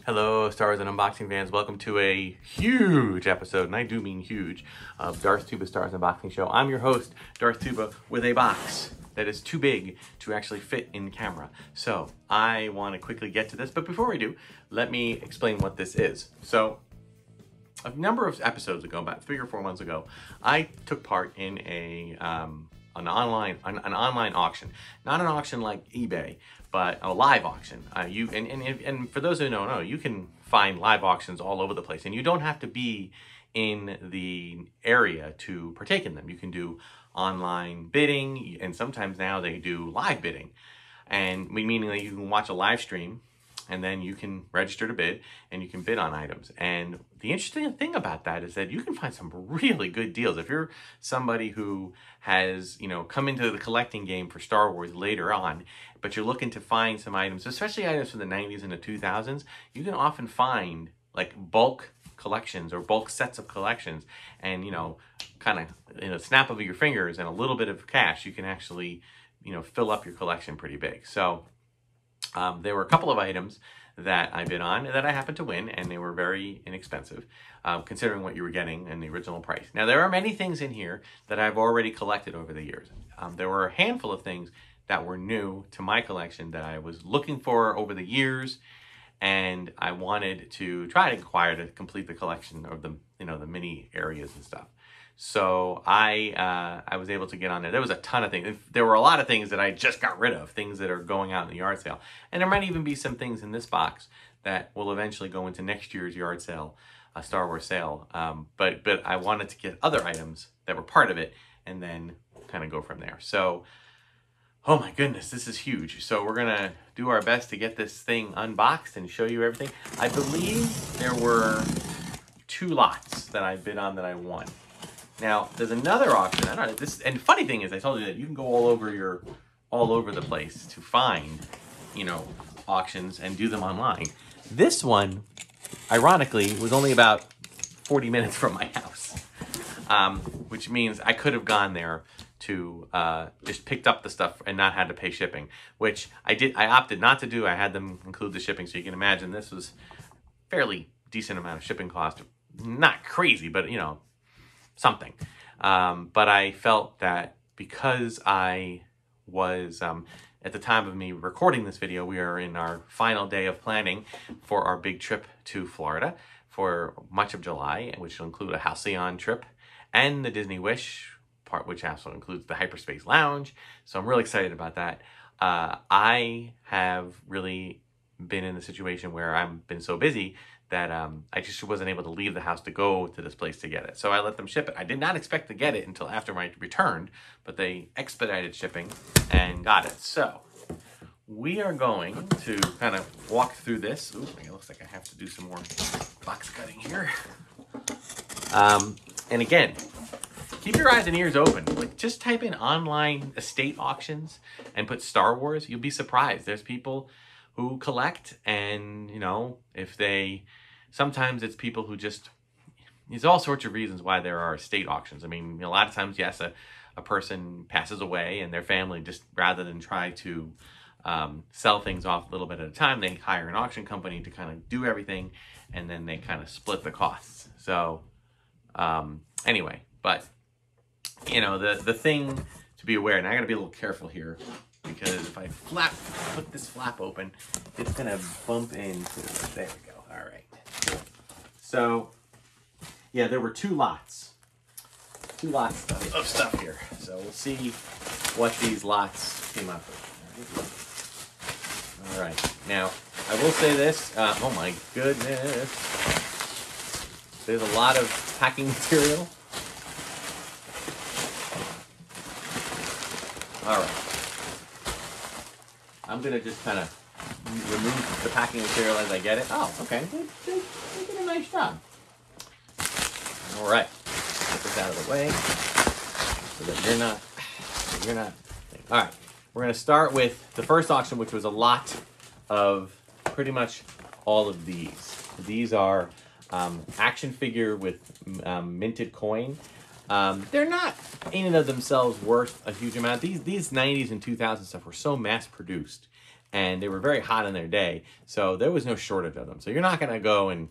Hello, Star Wars and unboxing fans. Welcome to a huge episode, and I do mean huge, of Darth Tuba Star Wars Unboxing Show. I'm your host, Darth Tuba, with a box that is too big to actually fit in camera. So I want to quickly get to this, but before I do, let me explain what this is. So a number of episodes ago, about 3 or 4 months ago, I took part in an online auction. Not an auction like eBay, but a live auction. And for those who don't know, you can find live auctions all over the place, and you don't have to be in the area to partake in them. You can do online bidding, and sometimes now they do live bidding, and meaning that you can watch a live stream and then you can register to bid and you can bid on items. And the interesting thing about that is that you can find some really good deals. If you're somebody who has, come into the collecting game for Star Wars later on, but you're looking to find some items, especially items from the 90s and the 2000s, you can often find like bulk collections or bulk sets of collections, and kind of in a snap of your fingers and a little bit of cash, you can actually fill up your collection pretty big. So there were a couple of items that I bid on that I happened to win, and they were very inexpensive, considering what you were getting in the original price. Now, there are many things in here that I've already collected over the years. There were a handful of things that were new to my collection that I was looking for over the years, and I wanted to try to acquire to complete the collection of the, the mini areas and stuff. So I was able to get on there. There was a ton of things. There were a lot of things that I just got rid of, things that are going out in the yard sale. And there might even be some things in this box that will eventually go into next year's yard sale, Star Wars sale. But I wanted to get other items that were part of it and then kind of go from there. So, oh my goodness, this is huge. So we're going to do our best to get this thing unboxed and show you everything. I believe there were 2 lots that I bid on that I won. Now, there's another auction. I don't know, and funny thing is, I told you that you can go all over the place to find, auctions and do them online. This one, ironically, was only about 40 minutes from my house, which means I could have gone there to just picked up the stuff and not had to pay shipping, which I did. I opted not to do. I had them include the shipping, so you can imagine this was fairly decent amount of shipping cost. Not crazy, but something. But I felt that because I was, at the time of me recording this video, we are in our final day of planning for our big trip to Florida for much of July, which will include a Halcyon trip and the Disney Wish part, which also includes the Hyperspace Lounge. So I'm really excited about that. I have really been in the situation where I've been so busy that I just wasn't able to leave the house to go to this place to get it. So I let them ship it. I did not expect to get it until after I returned, but they expedited shipping and got it. So we are going to kind of walk through this. Ooh, it looks like I have to do some more box cutting here. And again, keep your eyes and ears open. Like, just type in online estate auctions and put Star Wars. You'll be surprised. There's people who collect, and if sometimes it's people who just, there's all sorts of reasons why there are estate auctions. I mean, a lot of times, yes, a person passes away and their family, just rather than try to sell things off a little bit at a time, they hire an auction company to kind of do everything, and then they kind of split the costs. So anyway, but the thing to be aware, and I gotta be a little careful here, because if I put this flap open, it's gonna bump into, there we go, all right. Cool. So, yeah, there were 2 lots of stuff here. So we'll see what these lots came up with. All right, now, I will say this, oh my goodness, there's a lot of packing material. All right. I'm going to just kind of remove the packing material as I get it. Oh, okay. They did a nice job. All right. Get this out of the way so that you're not. All right. We're going to start with the first auction, which was a lot of pretty much all of these. These are action figure with minted coin. They're not in and of themselves worth a huge amount. These 90s and 2000s stuff were so mass produced and they were very hot in their day, so there was no shortage of them. So you're not going to go and,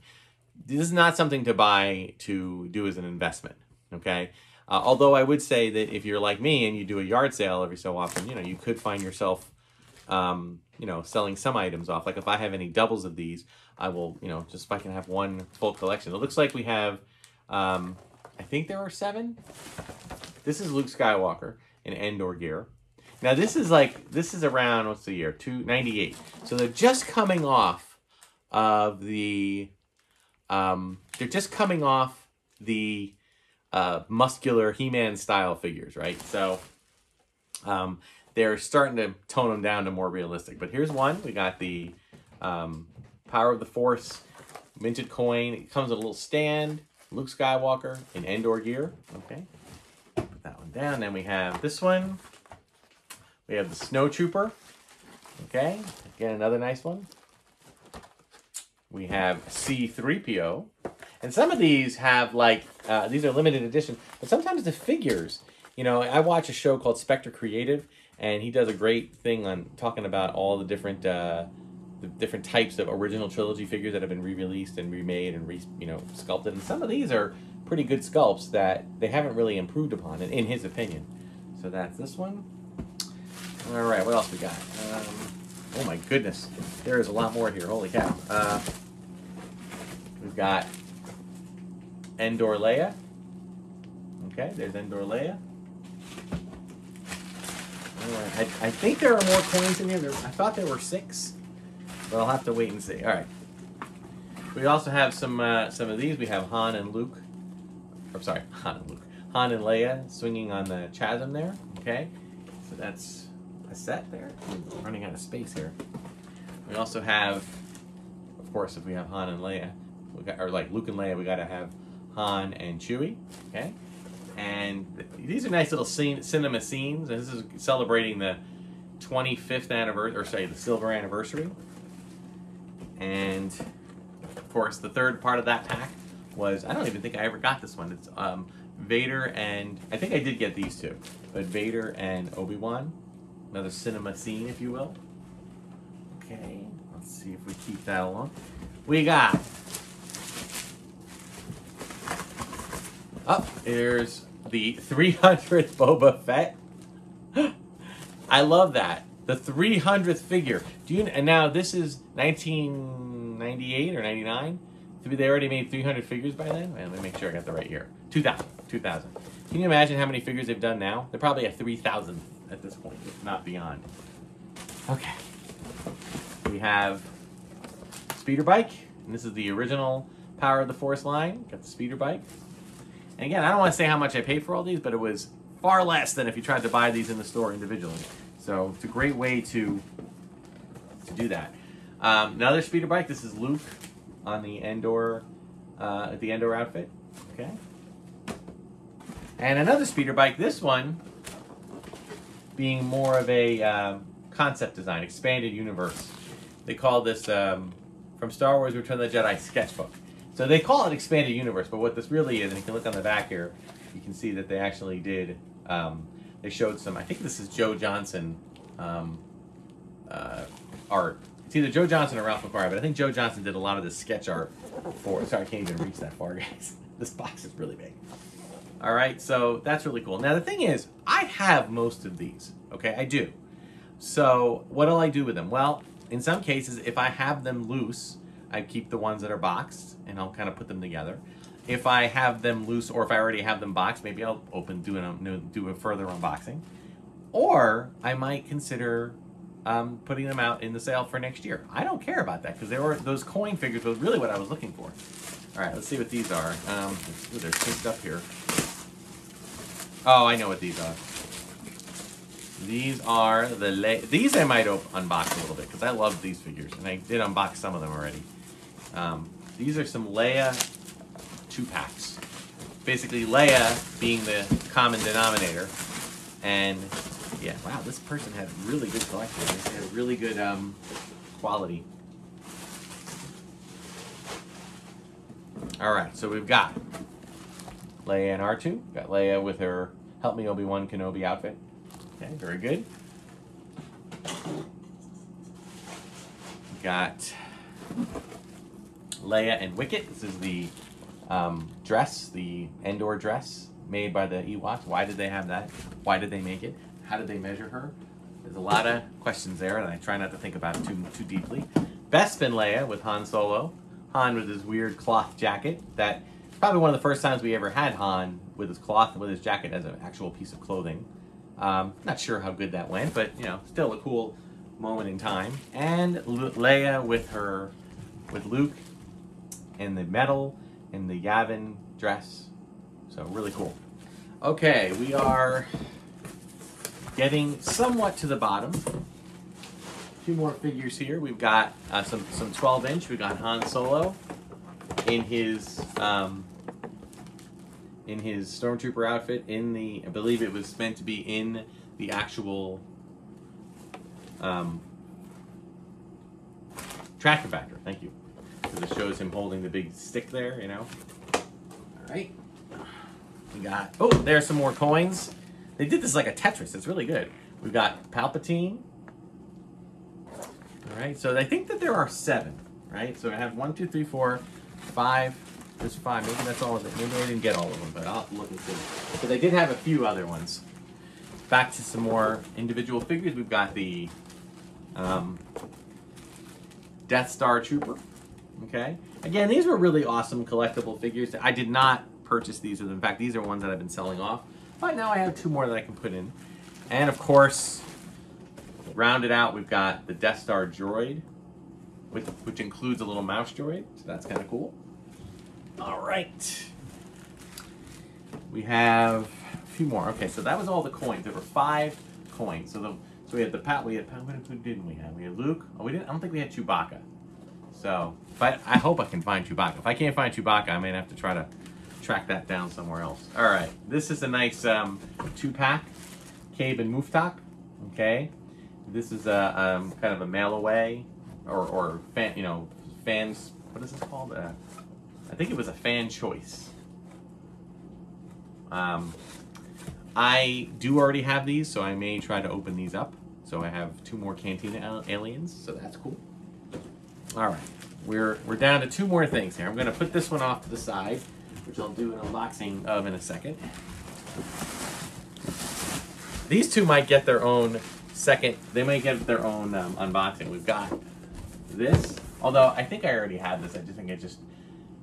this is not something to buy to do as an investment, okay? Although I would say that if you're like me and you do a yard sale every so often, you know, you could find yourself, you know, selling some items off. Like if I have any doubles of these, I will, you know, just if I can have one full collection. It looks like we have, I think there are 7. This is Luke Skywalker in Endor gear. Now this is around, what's the year? 298. So they're just coming off of the, muscular He-Man style figures, right? So they're starting to tone them down to more realistic. But here's one. We got the Power of the Force minted coin. It comes with a little stand. Luke Skywalker in Endor gear. Okay. Put that one down. Then we have this one. We have the Snow Trooper. Okay. Again, another nice one. We have C-3PO. And some of these have, like, these are limited edition, but sometimes the figures, you know, I watch a show called Spectre Creative, and he does a great thing on talking about all the different types of original trilogy figures that have been re-released and remade and sculpted. And some of these are pretty good sculpts that they haven't really improved upon, in his opinion. So that's this one. All right, what else we got? Oh my goodness, there is a lot more here. Holy cow! We've got Endor Leia. Okay, there's Endor Leia. Right. I think there are more coins in here. I thought there were 6, but I'll have to wait and see. All right. We also have some of these. We have Han and Luke. Or sorry, Han and Leia swinging on the chasm there. Okay, so that's a set there. We're running out of space here. We also have, of course, if we have Han and Leia, or like Luke and Leia, we got to have Han and Chewie. Okay. And these are nice little cinema scenes. And this is celebrating the 25th anniversary, or sorry, the silver anniversary. And of course, the third part of that pack was, I don't even think I ever got this one. It's Vader and, I think I did get these 2, but Vader and Obi-Wan. Another cinema scene, if you will. Okay, let's see if we keep that along. We got, here's the 300th Boba Fett. I love that. The 300th figure. And now this is 1998 or 99? They already made 300 figures by then? Let me make sure I got the right year. 2000. Can you imagine how many figures they've done now? They're probably at 3,000 at this point, if not beyond. Okay. We have Speeder Bike. And this is the original Power of the Force line. Got the Speeder Bike. And again, I don't want to say how much I paid for all these, but it was far less than if you tried to buy these in the store individually. So it's a great way to do that. Another Speeder Bike. This is Luke on the Endor outfit. Okay. And another Speeder Bike. This one being more of a concept design, expanded universe. They call this from Star Wars: Return of the Jedi sketchbook. So they call it expanded universe, but what this really is, and you can look on the back here, you can see that they actually did, they showed some, I think this is Joe Johnson art. It's either Joe Johnson or Ralph McQuarrie, but I think Joe Johnson did a lot of the sketch art for, sorry, I can't even reach that far, guys. This box is really big. All right, so that's really cool. Now the thing is, I have most of these, okay, I do. So what do I do with them? Well, in some cases, if I have them loose, I keep the ones that are boxed, and I'll kind of put them together. If I have them loose, or if I already have them boxed, maybe I'll do a further unboxing. Or I might consider putting them out in the sale for next year. I don't care about that, because those coin figures was really what I was looking for. All right, let's see what these are. They're synced up here. Oh, I know what these are. These are these I might unbox a little bit, because I love these figures, and I did unbox some of them already. These are some Leia 2-packs. Basically, Leia being the common denominator. And, yeah, wow, this person had really good collection. They had really good quality. All right, so we've got Leia and R2. Got Leia with her Help Me Obi-Wan Kenobi outfit. Okay, very good. got Leia and Wicket. This is the dress, the Endor dress made by the Ewoks. Why did they have that? Why did they make it? How did they measure her? There's a lot of questions there, and I try not to think about it too deeply. Bespin Leia with Han Solo. Han with his weird cloth jacket. That probably one of the first times we ever had Han with his cloth, with his jacket as an actual piece of clothing. Not sure how good that went, but you know, still a cool moment in time. And Leia with Luke in the medal in the Yavin dress. So really cool. Okay, we are getting somewhat to the bottom. A few more figures here. We've got some 12-inch. We've got Han Solo in his Stormtrooper outfit. I believe it was meant to be in the actual track compactor. Thank you. Because it shows him holding the big stick there, you know. All right. We got, oh, there's some more coins. They did this like a Tetris. It's really good. We've got Palpatine. All right, so I think that there are 7, right? So I have 1, 2, 3, 4, 5. There's 5. Maybe that's all of it. Maybe I didn't get all of them, but I'll look and see. But they did have a few other ones. Back to some more individual figures. We've got the Death Star Trooper. Okay. Again, these were really awesome collectible figures. I did not purchase these. In fact, these are ones that I've been selling off. But now I have 2 more that I can put in. And of course, rounded out, we've got the Death Star droid, which includes a little mouse droid. So that's kind of cool. All right. We have a few more. Okay, so that was all the coins. There were 5 coins. So we had who didn't we have? We had Luke. Oh, we didn't. I don't think we had Chewbacca. So, but I hope I can find Chewbacca. If I can't find Chewbacca, I may have to try to track that down somewhere else. All right, this is a nice 2-pack, Cabe and Muftak. Okay, this is a kind of a mail away or fan, you know, fans. What is this called? I think it was a fan choice. I do already have these, so I may try to open these up. So I have 2 more Cantina aliens, so that's cool. All right, we're down to 2 more things here. I'm going to put this one off to the side, which I'll do an unboxing of in a second. These 2 might get their own they might get their own unboxing. We've got this, although I think I already had this. I just think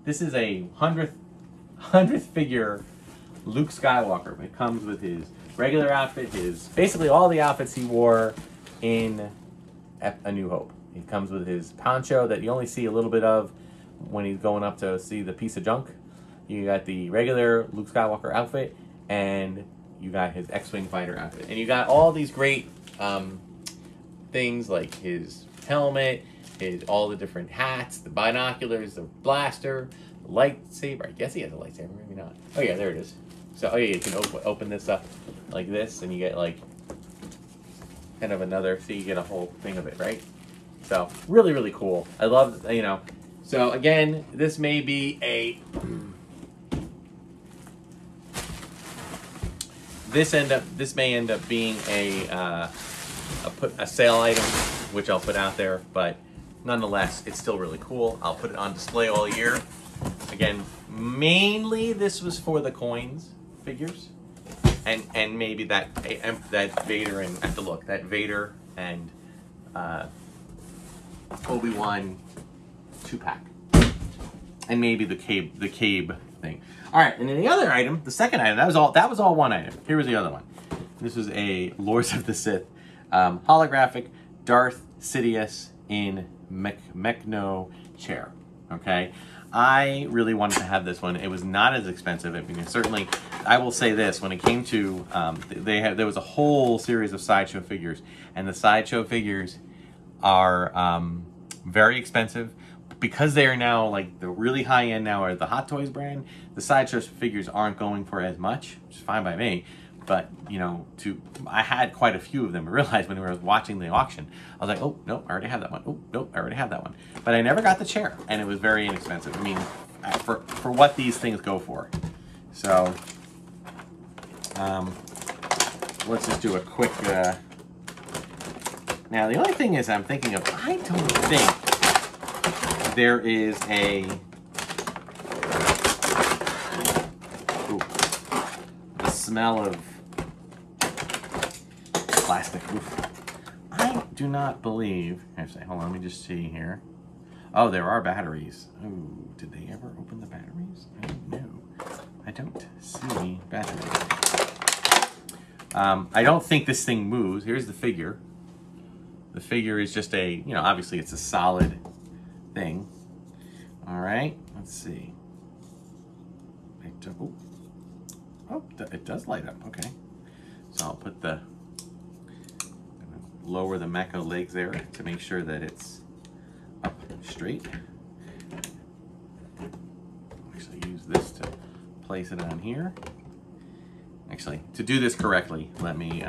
this is a 100th figure Luke Skywalker. It comes with his regular outfit, basically all the outfits he wore in A New Hope. It comes with his poncho that you only see a little bit of when he's going up to see the piece of junk. You got the regular Luke Skywalker outfit, and you got his X-Wing fighter outfit. And you got all these great things like his helmet, all the different hats, the binoculars, the blaster, the lightsaber. I guess he has a lightsaber, maybe not. Oh yeah, there it is. So, oh yeah, you can open this up like this, and you get like kind of another, so you get a whole thing of it, right? So, really, really cool. I love, you know. So, again, this may be this may end up being a sale item, which I'll put out there, but nonetheless, it's still really cool. I'll put it on display all year. Again, mainly this was for the coins figures, and maybe that Vader and I have to look, that Vader and Obi-Wan 2-pack, and maybe the Cabe thing. All right, and then the other item, the second item, that was all one item. Here was the other one. This was a Lords of the Sith holographic Darth Sidious in Mechno chair. Okay, I really wanted to have this one. It was not as expensive. I mean, certainly, I will say this: when it came to, there was a whole series of sideshow figures, and the sideshow figures are very expensive because they are now like the really high end now are the Hot Toys brand. The sideshow figures aren't going for as much, which is fine by me. But you know, I had quite a few of them. I realized when I was watching the auction, I was like, oh no, I already have that one. Oh no, I already have that one. But I never got the chair, and it was very inexpensive. I mean, for what these things go for. So let's just do a quick. Now the only thing is, I'm thinking of. I don't think there is a the smell of plastic. Oof. I do not believe. Actually, hold on. Let me just see here. Oh, there are batteries. Oh, did they ever open the batteries? I don't know. I don't see batteries. I don't think this thing moves. Here's the figure. The figure is just a, you know, obviously it's a solid thing. All right, let's see. It does light up. Okay, so I'll put the lower the mecha legs there to make sure that it's up straight. Actually, use this to place it on here. Actually, to do this correctly, let me.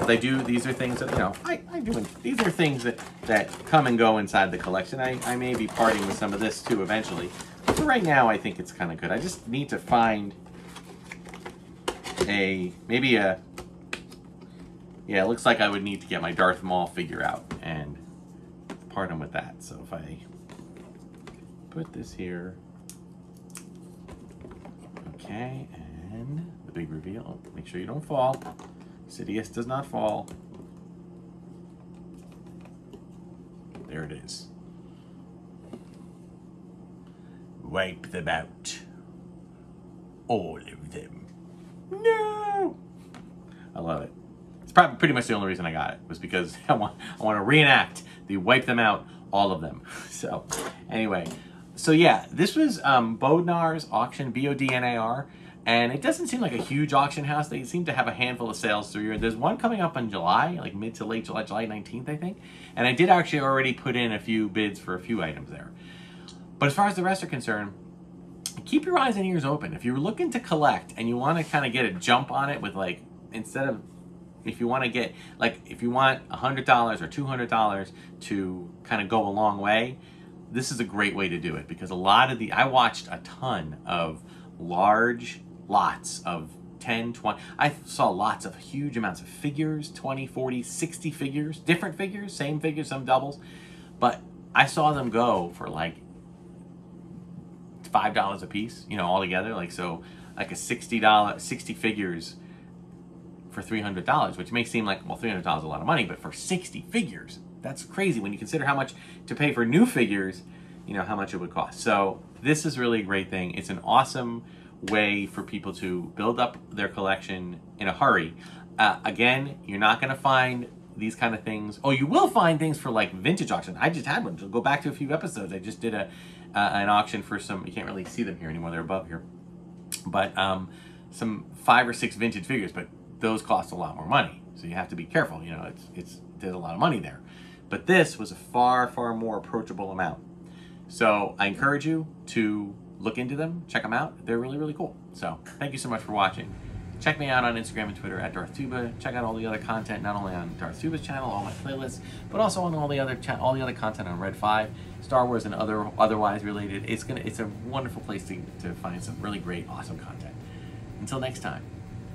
These are things that, you know, I do. These are things that come and go inside the collection. I may be parting with some of this too eventually. But for right now, I think it's kind of good. I just need to find maybe a. Yeah, it looks like I would need to get my Darth Maul figure out and part him with that. So if I put this here, okay, and the big reveal. Make sure you don't fall. Sidious does not fall. There it is. Wipe them out. All of them. No! I love it. It's probably pretty much the only reason I got it was because I want to reenact the wipe them out, all of them. So anyway, so yeah, this was Bodnars auction, B-O-D-N-A-R. And it doesn't seem like a huge auction house. They seem to have a handful of sales through here. There's one coming up in July, like mid to late July, July 19th, I think. And I did actually already put in a few bids for a few items there. But as far as the rest are concerned, keep your eyes and ears open. If you're looking to collect and you want to kind of get a jump on it with, like, instead of, if you want to get, like, if you want $100 or $200 to kind of go a long way, this is a great way to do it. Because a lot of I watched a ton of large lots of 10, 20. I saw lots of huge amounts of figures, 20, 40, 60 figures, different figures, same figures, some doubles. But I saw them go for like $5 a piece, you know, all together. Like, so like a $60 figures for $300, which may seem like, well, $300 is a lot of money, but for 60 figures, that's crazy when you consider how much to pay for new figures, you know, how much it would cost. So this is really a great thing. It's an awesome way for people to build up their collection in a hurry. Again, you're not going to find these kind of things. Oh, you will find things for like vintage auction. I just had one. So go back to a few episodes. I just did an auction for some, you can't really see them here anymore. They're above here. But some 5 or 6 vintage figures, but those cost a lot more money. So you have to be careful. You know, there's a lot of money there. But this was a far, far more approachable amount. So I encourage you to look into them, check them out. They're really, really cool. So thank you so much for watching. Check me out on Instagram and Twitter at Darth Tuba. Check out all the other content, not only on Darth Tuba's channel, all my playlists, but also on all the other content on Red 5, Star Wars and otherwise related. It's a wonderful place to find some really great, awesome content. Until next time,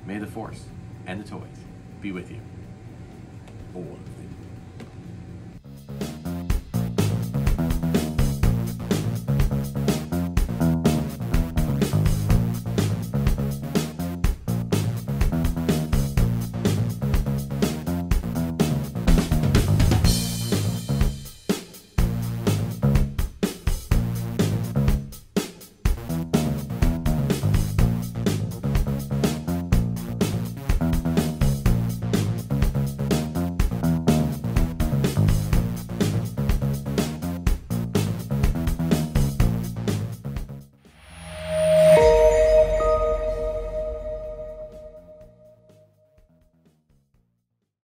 may the Force and the toys be with you. All of them.